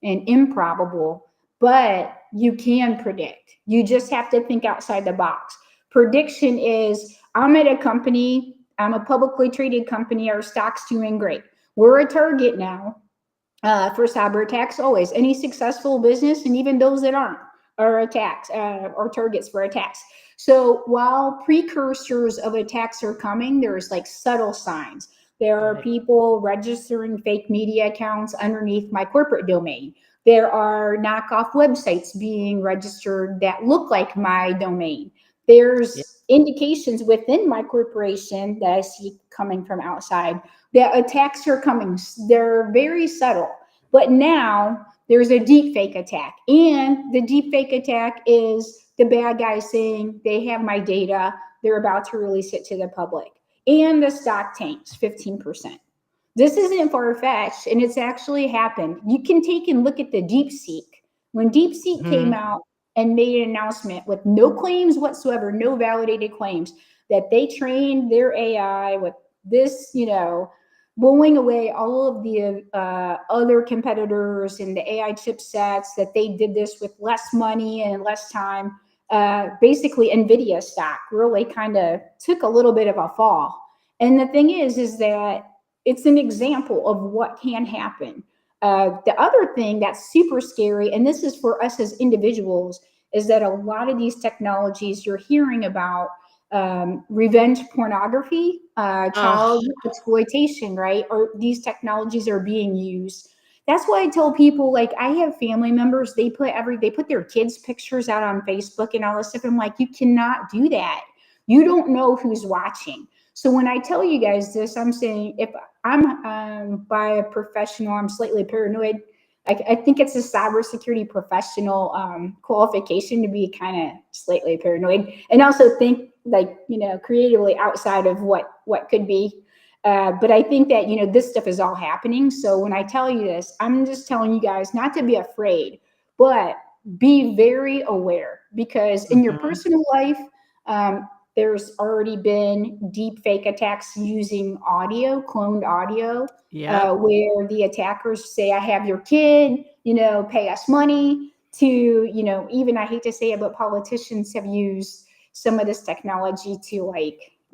S5: and improbable, but you can predict. You just have to think outside the box. Prediction is, I'm at a company, I'm a publicly traded company, our stock's doing great. We're a target now for cyber attacks always. Any successful business, and even those that aren't, are attacks or targets for attacks. So while precursors of attacks are coming, there's like subtle signs. There are people registering fake media accounts underneath my corporate domain. There are knockoff websites being registered that look like my domain. There's indications within my corporation that I see coming from outside that attacks are coming. They're very subtle. But now there's a deep fake attack. And the deep fake attack is the bad guy saying they have my data. They're about to release it to the public. And the stock tanks 15%. This isn't far-fetched, and it's actually happened. You can take and look at the DeepSeek. When DeepSeek came out and made an announcement with no claims whatsoever, no validated claims, that they trained their AI with this, blowing away all of the other competitors and the AI chipsets, that they did this with less money and less time. Basically, NVIDIA stock really kind of took a little bit of a fall. And the thing is that it's an example of what can happen. The other thing that's super scary, and this is for us as individuals, is that a lot of these technologies you're hearing about, revenge pornography, child exploitation, right? Or these technologies are being used. That's why I tell people, like, I have family members, they put their kids' pictures out on Facebook and all this stuff. I'm like, you cannot do that. You don't know who's watching. So when I tell you guys this, I'm saying, if I'm by a professional, I'm slightly paranoid. I think it's a cybersecurity professional qualification to be kind of slightly paranoid, and also think creatively outside of what could be. But I think that this stuff is all happening. So when I tell you this, I'm just telling you guys not to be afraid, but be very aware, because in your personal life, there's already been deep fake attacks using audio, cloned audio, where the attackers say, I have your kid, pay us money, to, even, I hate to say it, but politicians have used some of this technology to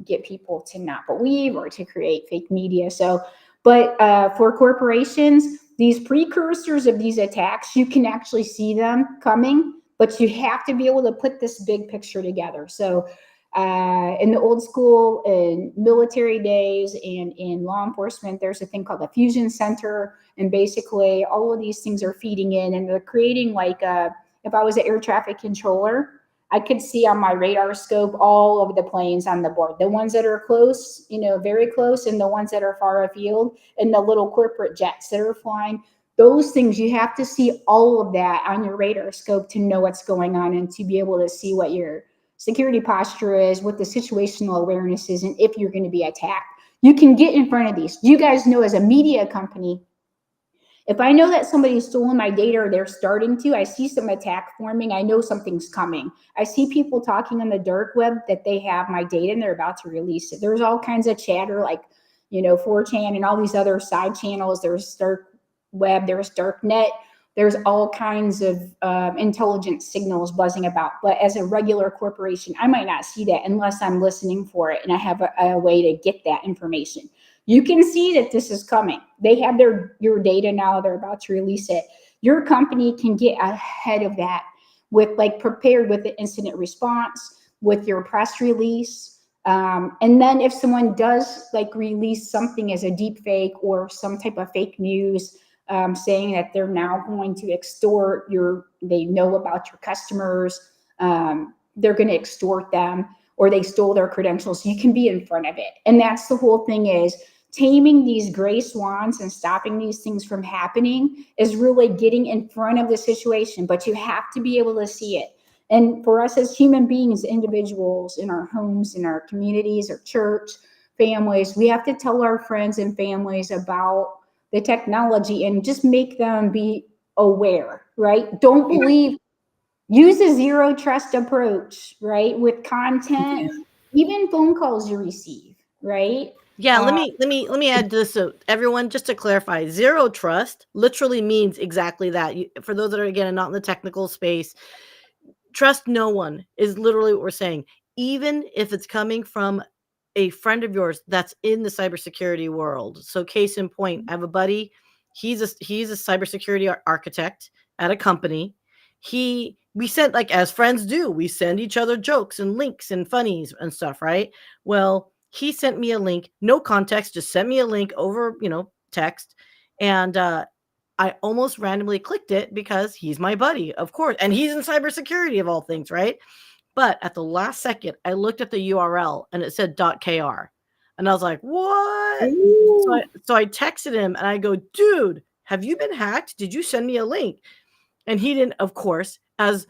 S5: get people to not believe or to create fake media. So, but for corporations, these precursors of these attacks, you can actually see them coming, but you have to be able to put this big picture together. So In the old school, in military days and in law enforcement, there's a thing called the fusion center. And basically all of these things are feeding in and they're creating like if I was an air traffic controller, I could see on my radar scope all of the planes on the board, the ones that are close, very close, and the ones that are far afield, and the little corporate jets that are flying. Those things, you have to see all of that on your radar scope to know what's going on and to be able to see what your security posture is, what the situational awareness is, and if you're going to be attacked. You can get in front of these. You guys know, as a media company, if I know that somebody's stolen my data or they're starting to, I see some attack forming, I know something's coming. I see people talking on the dark web that they have my data and they're about to release it. There's all kinds of chatter like, 4chan and all these other side channels. There's dark web, there's dark net. There's all kinds of intelligence signals buzzing about. But as a regular corporation, I might not see that unless I'm listening for it and I have a way to get that information. You can see that this is coming. They have your data now. They're about to release it. Your company can get ahead of that with prepared with the incident response, with your press release. And then if someone does release something as a deep fake or some type of fake news, saying that they're now going to extort they know about your customers, they're going to extort them, or they stole their credentials, you can be in front of it. And that's the whole thing, is taming these gray swans and stopping these things from happening is really getting in front of the situation, but you have to be able to see it. And for us as human beings, individuals in our homes, in our communities, our church, families, we have to tell our friends and families about the technology and just make them be aware, right? Don't believe, use a zero trust approach, right? With content, even phone calls you receive, right?
S2: Yeah, let me add this, so everyone, just to clarify, zero trust literally means exactly that. For those that are, again, not in the technical space, trust no one is literally what we're saying. Even if it's coming from a friend of yours that's in the cybersecurity world. So case in point, I have a buddy, he's a cybersecurity architect at a company. We sent, as friends do, we send each other jokes and links and funnies and stuff, right? Well, he sent me a link, no context, just sent me a link over, text. And I almost randomly clicked it because he's my buddy, of course. And he's in cybersecurity of all things, right? But at the last second, I looked at the URL and it said .kr. And I was like, what? So I texted him and I go, dude, have you been hacked? Did you send me a link? And he didn't, of course, as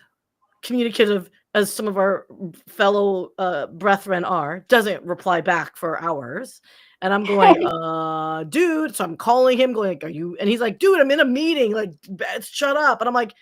S2: communicative as some of our fellow brethren are, doesn't reply back for hours. And I'm going, dude. So I'm calling him going, are you? And he's like, dude, I'm in a meeting. Shut up. And I'm like,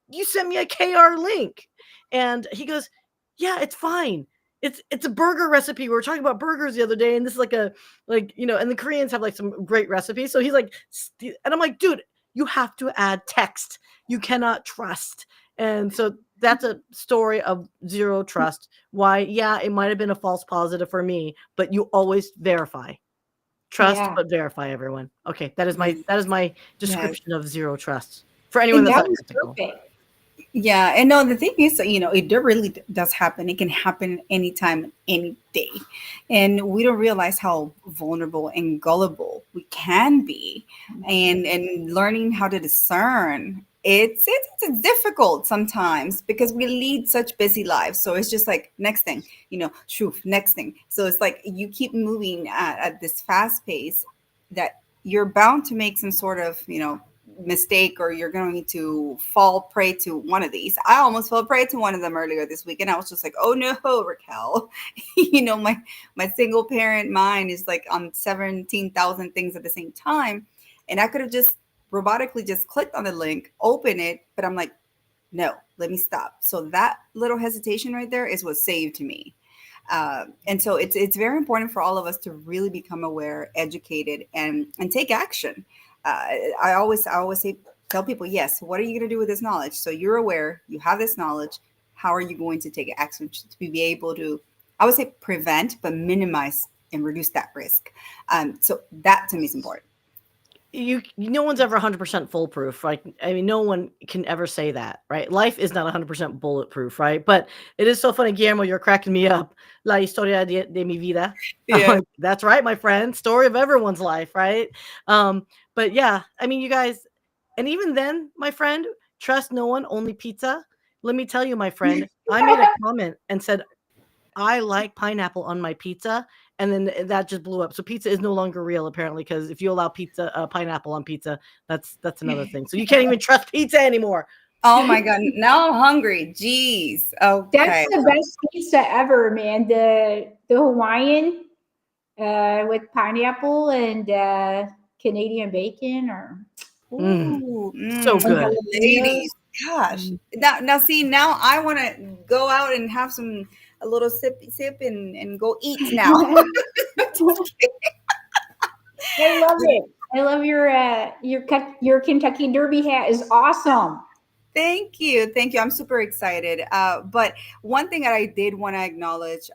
S2: you sent me a KR link. And he goes, yeah, it's fine. It's a burger recipe. We were talking about burgers the other day. And this is and the Koreans have some great recipes. So he's like, and I'm like, dude, you have to add text. You cannot trust. And so that's a story of zero trust. Why? Yeah, it might have been a false positive for me, but you always verify. Trust, but verify, everyone. Okay, that is my description of zero trust for anyone that's not technical.
S5: Perfect.
S1: Yeah, and no, the thing is, it really does happen. It can happen anytime, any day, and we don't realize how vulnerable and gullible we can be, and learning how to discern. It's difficult sometimes because we lead such busy lives. So it's just next thing, next thing. So it's you keep moving at this fast pace that you're bound to make some sort of, mistake, or you're going to fall prey to one of these. I almost fell prey to one of them earlier this week, and I was just like, oh no, Raquel, my single parent mind is on 17,000 things at the same time, and I could have just robotically just clicked on the link, open it, but I'm like, no, let me stop. So that little hesitation right there is what saved me. And so it's very important for all of us to really become aware, educated, and take action. I always tell people, yes, what are you going to do with this knowledge? So you're aware, you have this knowledge. How are you going to take action to be able to, I would say, prevent, but minimize and reduce that risk? So that to me is important.
S2: no one's ever 100% foolproof. Like, I mean, no one can ever say that, right? Life is not 100% bulletproof, right? But it is so funny, Guillermo, you're cracking me up. La historia de mi vida. I'm
S1: Yeah.
S2: like, that's right, my friend. Story of everyone's life, right? But yeah, I mean, you guys, and even then, my friend, trust no one, only pizza. Let me tell you, my friend, I made a comment and said, I like pineapple on my pizza, and then that just blew up. So pizza is no longer real, apparently, because if you allow pineapple on pizza, that's another thing. So you can't even trust pizza anymore.
S1: Oh my God. Now I'm hungry. Jeez.
S5: That's
S1: Okay.
S5: the best pizza ever, man. The Hawaiian with pineapple and Canadian bacon, or
S2: Mm,
S1: Ooh,
S2: so
S5: and
S2: good.
S5: jalapenos.
S1: ladies. Gosh.
S2: Mm.
S1: Now see, now I want to go out and have a little sip and go eat now.
S5: I love it. I love your Kentucky Derby hat is awesome.
S1: Thank you. Thank you. I'm super excited. But one thing that I did want to acknowledge,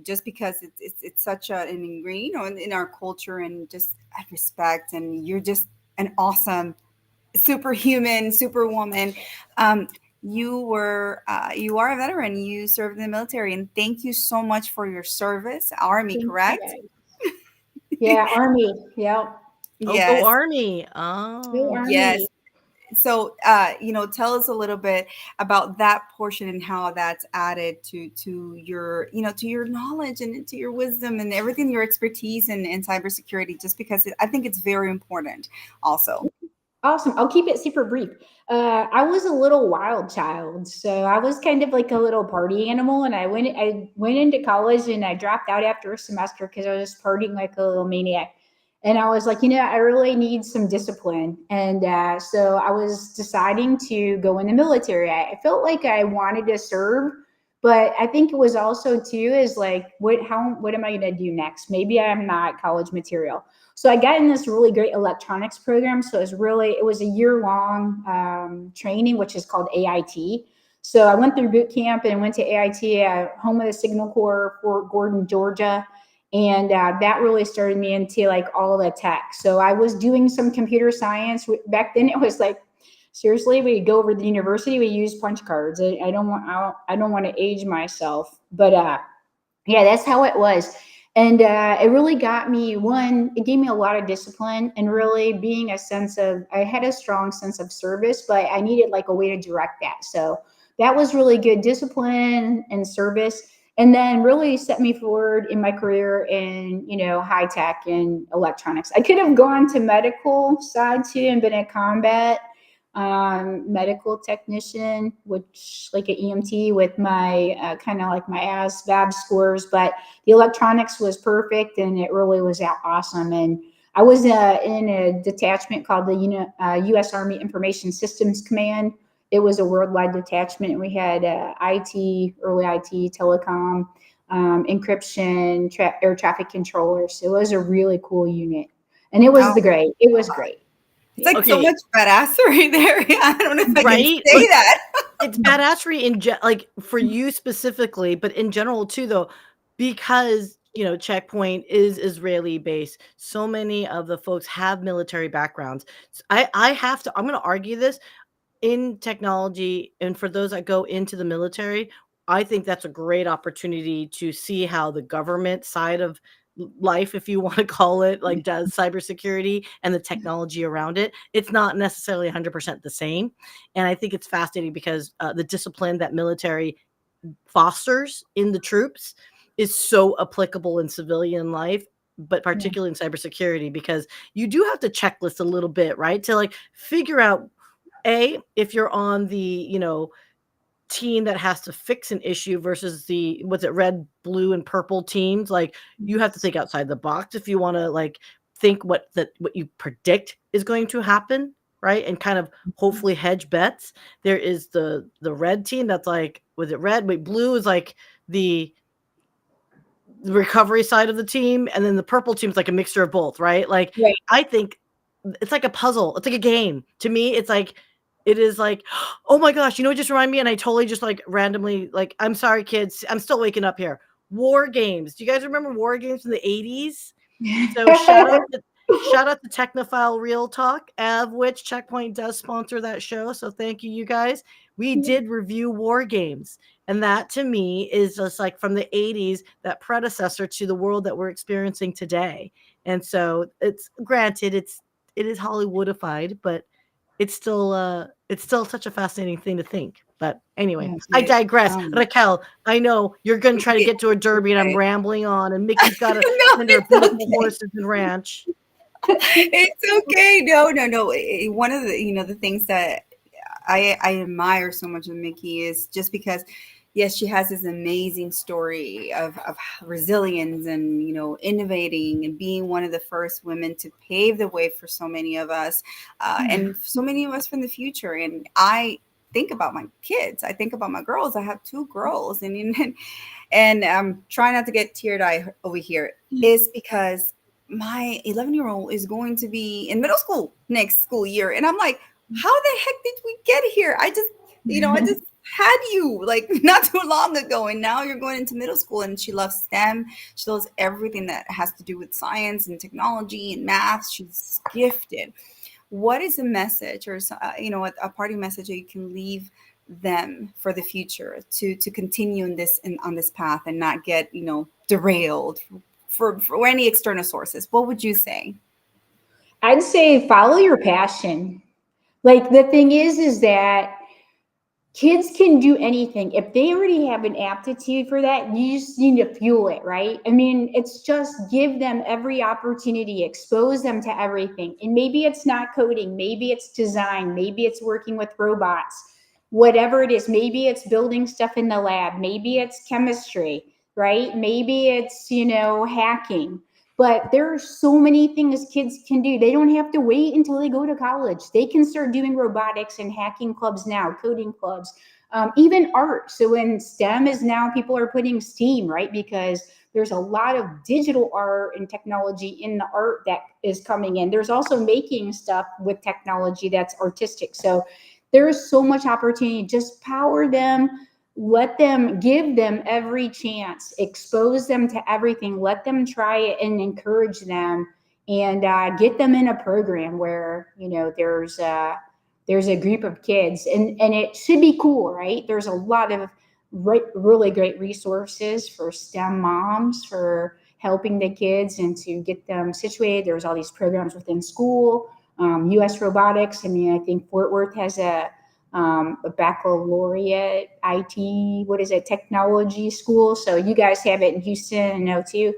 S1: just because it's such an ingrained, in our culture, and just respect, and you're just an awesome superhuman, superwoman. You are a veteran. You served in the military, and thank you so much for your service. Army,
S5: Thank you,
S1: correct?
S5: guys. Yeah, Army. Yep.
S2: Oh, go
S1: Yes.
S2: Army.
S5: Go
S2: Oh.
S1: Yes.
S5: Army.
S1: So, tell us a little bit about that portion and how that's added to your, to your knowledge and to your wisdom and everything, your expertise in cybersecurity. Just because I think it's very important, also.
S5: Awesome. I'll keep it super brief. I was a little wild child, so I was kind of like a little party animal. And I went into college and I dropped out after a semester because I was just partying like a little maniac. And I was like, I really need some discipline. And so I was deciding to go in the military. I felt like I wanted to serve, but I think it was also too is like, what am I going to do next? Maybe I'm not college material. So I got in this really great electronics program. So it was a year-long training, which is called AIT. So I went through boot camp and went to AIT, home of the Signal Corps, Fort Gordon, Georgia. And that really started me into like all the tech. So I was doing some computer science. Back then it was like, seriously, we go over to the university, we use punch cards. I don't want to age myself, but yeah, that's how it was. And it really got me, it gave me a lot of discipline, and really I had a strong sense of service, but I needed like a way to direct that. So that was really good discipline and service. And then really set me forward in my career in, high tech and electronics. I could have gone to medical side too and been a combat medical technician, which like an EMT with my kind of like my ASVAB scores, but the electronics was perfect and it really was awesome. And I was in a detachment called the U.S. Army Information Systems Command. It was a worldwide detachment. We had early IT, telecom, encryption, air traffic controllers. So it was a really cool unit, and it was
S1: Oh,
S5: great. It was great.
S1: it's like so
S2: Okay.
S1: much badassery there. I don't know if I can
S2: Right?
S1: say that.
S2: It's badassery like for you specifically, but in general too, though, because Checkpoint is Israeli based. So many of the folks have military backgrounds. I'm going to argue this in technology, and for those that go into the military, I think that's a great opportunity to see how the government side of life, if you want to call it, like does cybersecurity and the technology around it. It's not necessarily 100% the same. And I think it's fascinating because the discipline that military fosters in the troops is so applicable in civilian life, but particularly in cybersecurity, because you do have to checklist a little bit, right? To like figure out if you're on the, team that has to fix an issue versus the red, blue, and purple teams. Like you have to think outside the box if you want to like think what you predict is going to happen, right? And kind of hopefully hedge bets. There is the red team that's like, blue is like the recovery side of the team, and then the purple team is like a mixture of both, right? Like
S5: Right.
S2: I think it's like a puzzle. It's like a game. To me, it's like it is like, oh my gosh, it just reminded me, and I totally just like randomly like, I'm sorry, kids, I'm still waking up here. War games. Do you guys remember war games in the 80s? So shout out to Technophile Real Talk, of which Checkpoint does sponsor that show. So thank you, you guys. We did review war games. And that to me is just like from the 80s, that predecessor to the world that we're experiencing today. And so it's granted, it is Hollywoodified, but it's still such a fascinating thing to think. But anyway,
S5: Yes.
S2: I digress.
S1: Um,
S2: Raquel, I know you're going to try to get to a derby, and I'm
S1: okay.
S2: rambling on. And Mickey's got to
S1: No,
S2: tend her
S1: it's
S2: beautiful
S1: okay.
S2: horses and ranch.
S1: It's okay. No. One of the things that I admire so much of Micki is just because, yes, she has this amazing story of resilience and, innovating and being one of the first women to pave the way for so many of us, and so many of us from the future. And I think about my kids. I think about my girls. I have 2 girls, and I'm trying not to get teary-eyed over here, is because my 11-year-old is going to be in middle school next school year. And I'm like, how the heck did we get here? I just had you like not too long ago, and now you're going into middle school, and she loves STEM. She loves everything that has to do with science and technology and math. She's gifted. What is a message, or a parting message that you can leave them for the future to continue on this path and not get derailed for any external sources? What would you say?
S5: I'd say follow your passion. Like the thing is that kids can do anything. If they already have an aptitude for that, you just need to fuel it, right? I mean, it's just give them every opportunity, expose them to everything. And maybe it's not coding, maybe it's design, maybe it's working with robots, whatever it is. Maybe it's building stuff in the lab, maybe it's chemistry, right? Maybe it's, hacking. But there are so many things kids can do. They don't have to wait until they go to college. They can start doing robotics and hacking clubs now, coding clubs, even art. So in STEM is now people are putting STEAM, right? Because there's a lot of digital art and technology in the art that is coming in. There's also making stuff with technology that's artistic. So there's so much opportunity. Just power them. Give them every chance, expose them to everything, let them try it and encourage them, and get them in a program where, there's a group of kids, and it should be cool, right? There's a lot of really great resources for STEM moms for helping the kids and to get them situated. There's all these programs within school, US Robotics. I mean, I think Fort Worth has a baccalaureate IT, technology school. So you guys have it in Houston, I know too.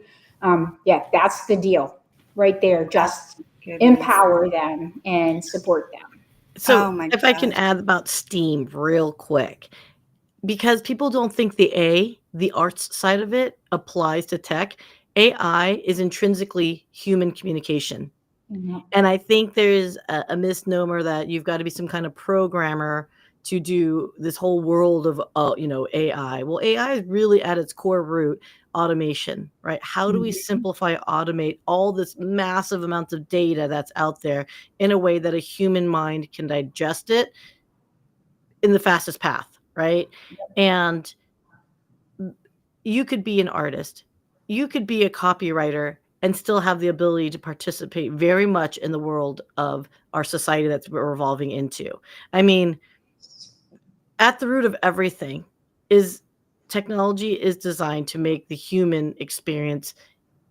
S5: Yeah, that's the deal right there. Just
S1: Goodness.
S5: empower them and support them.
S2: So
S1: Oh my
S2: if I can
S1: gosh.
S2: add about STEAM real quick, because people don't think the arts side of it applies to tech. AI is intrinsically human communication.
S5: Mhm.
S2: And I think there's a misnomer that you've got to be some kind of programmer to do this whole world of AI. Well, AI is really at its core root automation, right? How do we simplify, automate all this massive amounts of data that's out there in a way that a human mind can digest it in the fastest path, right? And you could be an artist, you could be a copywriter, and still have the ability to participate very much in the world of our society that's we're evolving into. I mean, at the root of everything is technology is designed to make the human experience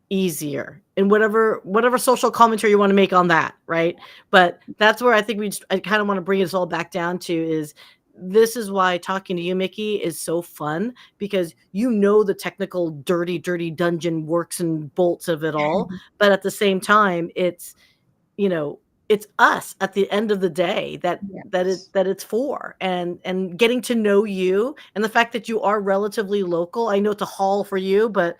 S2: easier, and whatever social commentary you want to make on that, right? But that's where I think I kind of want to bring us all back down to is this is why talking to you, Micki, is so fun, because the technical dirty dungeon works and bolts of it all, but at the same time you know it's us at the end of the day
S5: Yes.
S2: that it's for, and getting to know you, and the fact that you are relatively local. I know it's a haul for you, but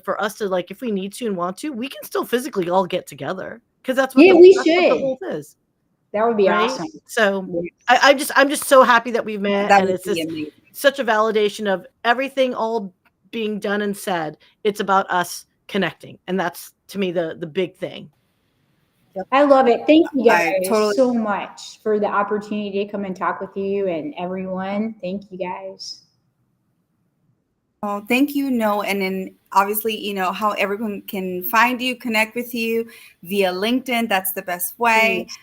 S2: for us to, like, if we need to and want to, we can still physically all get together, because
S5: Yeah, we
S2: that's what the
S5: should.
S2: whole is,
S5: That would be
S2: right?
S5: awesome.
S2: So
S5: Yes.
S2: I'm just so happy that we've met,
S1: That
S2: and
S1: would
S2: it's
S1: be
S2: just
S1: amazing.
S2: such a validation of everything all being done and said. It's about us connecting, and that's to me the big thing.
S5: I love it. Thank you
S1: I
S5: guys
S1: totally.
S5: so much for the opportunity to come and talk with you and everyone. Thank you guys.
S1: Oh, thank you. No, and then obviously, how everyone can find you, connect with you via LinkedIn. That's the best way.
S5: Yes.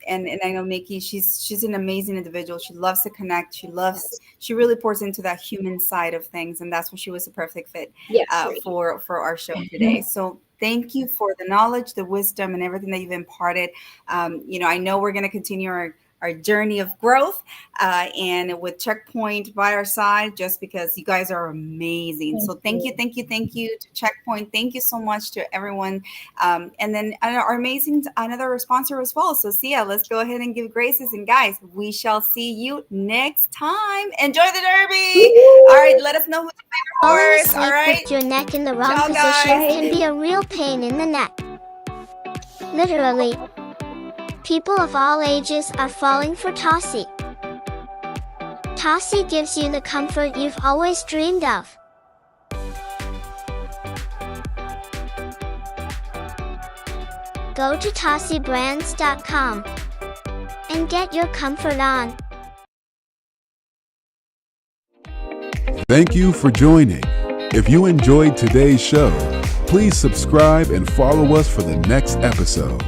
S1: And I know Micki, she's an amazing individual. She loves to connect.
S5: Yes.
S1: She really pours into that human side of things, and that's why she was a perfect fit
S5: Yes, right.
S1: for our show today. So thank you for the knowledge, the wisdom, and everything that you've imparted. I know we're going to continue our journey of growth, and with Checkpoint by our side, just because you guys are amazing. So thank you, thank you, thank you to Checkpoint. Thank you so much to everyone. And then our amazing another sponsor as well. So Sia, let's go ahead and give graces. And guys, we shall see you next time. Enjoy the Derby. All right, let us know who's your
S6: Falling
S1: favorite horse.
S6: asleep
S1: All right.
S6: with your neck in the wrong
S1: Ciao,
S6: position
S1: guys.
S6: can be a real pain in the neck. Literally. People of all ages are falling for Tossie. Tossie gives you the comfort you've always dreamed of. Go to TossieBrands.com and get your comfort on.
S3: Thank you for joining. If you enjoyed today's show, please subscribe and follow us for the next episode.